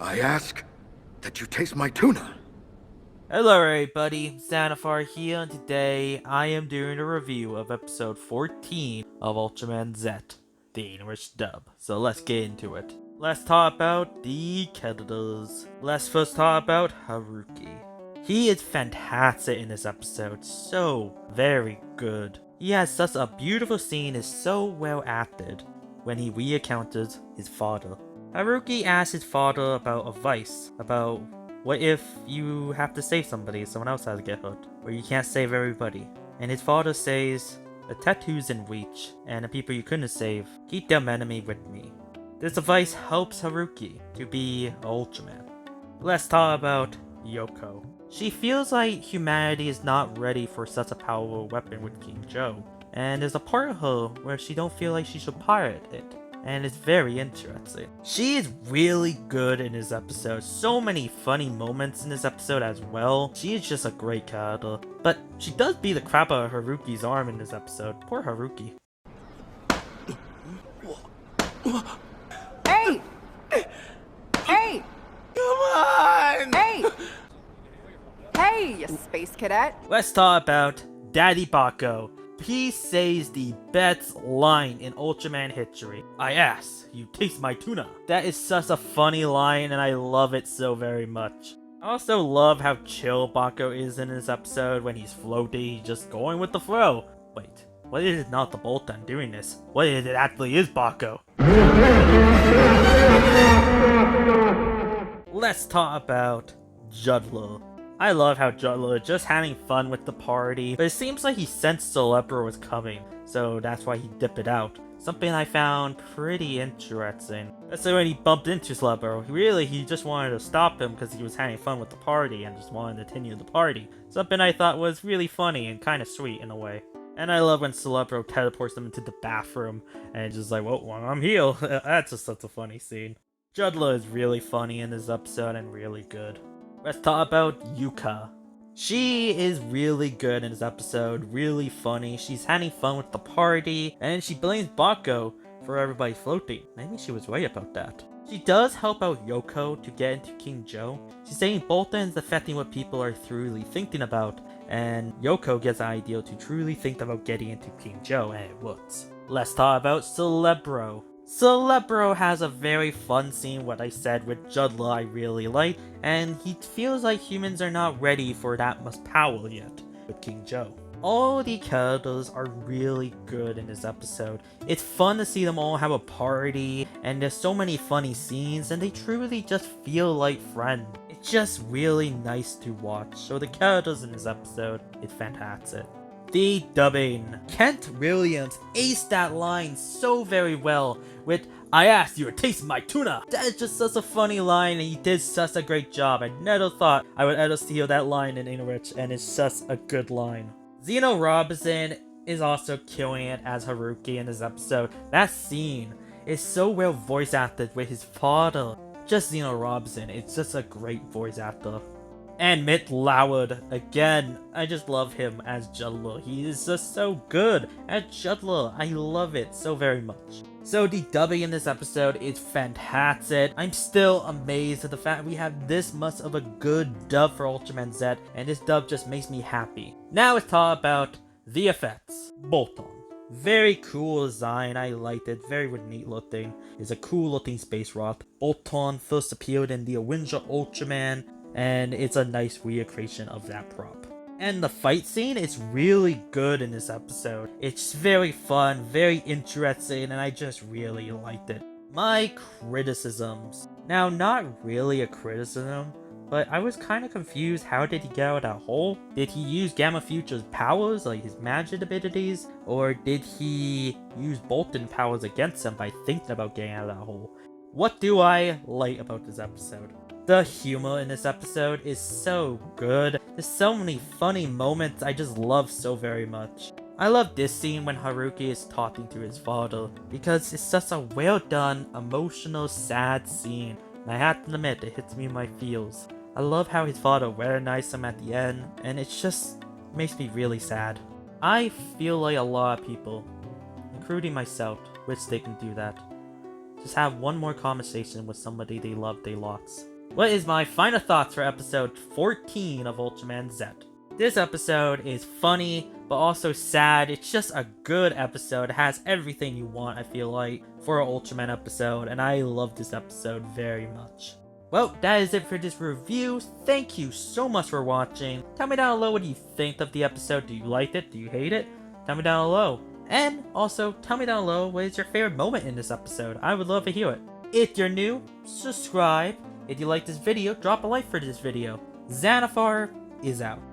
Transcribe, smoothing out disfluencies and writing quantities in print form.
I ask that you taste my tuna. Hello everybody, Xanafar here, and today I am doing a review of episode 14 of Ultraman Z, the English dub. So let's get into it. Let's talk about the characters. Let's first talk about Haruki. He is fantastic in this episode, so very good. He has such a beautiful scene, is so well acted when he re-encounters his father. Haruki asks his father about advice, about what if you have to save somebody, someone else has to get hurt, or you can't save everybody? And his father says, the tattoos in reach, and the people you couldn't save, keep them enemy with me. This advice helps Haruki to be an Ultraman. Let's talk about Yoko. She feels like humanity is not ready for such a powerful weapon with King Joe, and there's a part of her where she don't feel like she should pirate it. And it's very interesting. She is really good in this episode. So many funny moments in this episode as well. She is just a great character. But she does beat the crap out of Haruki's arm in this episode. Poor Haruki. Hey! Hey! Come on! Hey! Hey, you space cadet! Let's talk about Daddy Baco. He says the best line in Ultraman history. I ask, you taste my tuna. That is such a funny line and I love it so very much. I also love how chill Baco is in this episode when he's floating, he's just going with the flow. Wait, what is it not the Bolton doing this? What if it actually is Baco? Let's talk about Juddler. I love how Juddler is just having fun with the party, but it seems like he sensed Celebro was coming, so that's why he dipped it out. Something I found pretty interesting. That's when he bumped into Celebro. Really, he just wanted to stop him because he was having fun with the party and just wanted to continue the party. Something I thought was really funny and kind of sweet in a way. And I love when Celebro teleports them into the bathroom and it's just like, well, I'm healed. That's just such a funny scene. Juddler is really funny in this episode and really good. Let's talk about Yuka. She is really good in this episode, really funny. She's having fun with the party, and she blames Baco for everybody floating. Maybe she was right about that. She does help out Yoko to get into King Joe. She's saying Bolton is affecting what people are truly thinking about, and Yoko gets the idea to truly think about getting into King Joe, and it works. Let's talk about Celebro. Celebro has a very fun scene, what I said with Juddler I really like, and he feels like humans are not ready for that much power yet with King Joe. All the characters are really good in this episode. It's fun to see them all have a party, and there's so many funny scenes, and they truly just feel like friends. It's just really nice to watch, so the characters in this episode is fantastic. The dubbing. Kent Williams aced that line so very well with, I asked you to taste my tuna. That is just such a funny line and he did such a great job. I never thought I would ever steal that line in English and it's just a good line. Zeno Robinson is also killing it as Haruki in this episode. That scene is so well voice acted with his father. Just Zeno Robinson, it's just a great voice actor. And Mitt Loward, again, I just love him as Juddler. He is just so good as Juddler. I love it so very much. So the dubbing in this episode is fantastic. I'm still amazed at the fact we have this much of a good dub for Ultraman Z, and this dub just makes me happy. Now let's talk about the effects. Bolton. Very cool design, I liked it, very neat looking. It's a cool looking space rock. Bolton first appeared in the original Ultraman, and it's a nice recreation of that prop. And the fight scene is really good in this episode. It's very fun, very interesting, and I just really liked it. My criticisms. Now, not really a criticism, but I was kind of confused. How did he get out of that hole? Did he use Gamma Future's powers, like his magic abilities? Or did he use Bolton powers against him by thinking about getting out of that hole? What do I like about this episode? The humor in this episode is so good. There's so many funny moments I just love so very much. I love this scene when Haruki is talking to his father because it's such a well done, emotional, sad scene. And I have to admit, it hits me in my feels. I love how his father recognized him at the end, and it just makes me really sad. I feel like a lot of people, including myself, wish they can do that. just have one more conversation with somebody they love they lost. What is my final thoughts for episode 14 of Ultraman Z? This episode is funny, but also sad. It's just a good episode. It has everything you want, I feel like, for an Ultraman episode, and I love this episode very much. Well, that is it for this review. Thank you so much for watching. Tell me down below what you think of the episode. Do you like it? Do you hate it? Tell me down below. And also, tell me down below what is your favorite moment in this episode. I would love to hear it. If you're new, subscribe. If you like this video, drop a like for this video. Xanathar is out.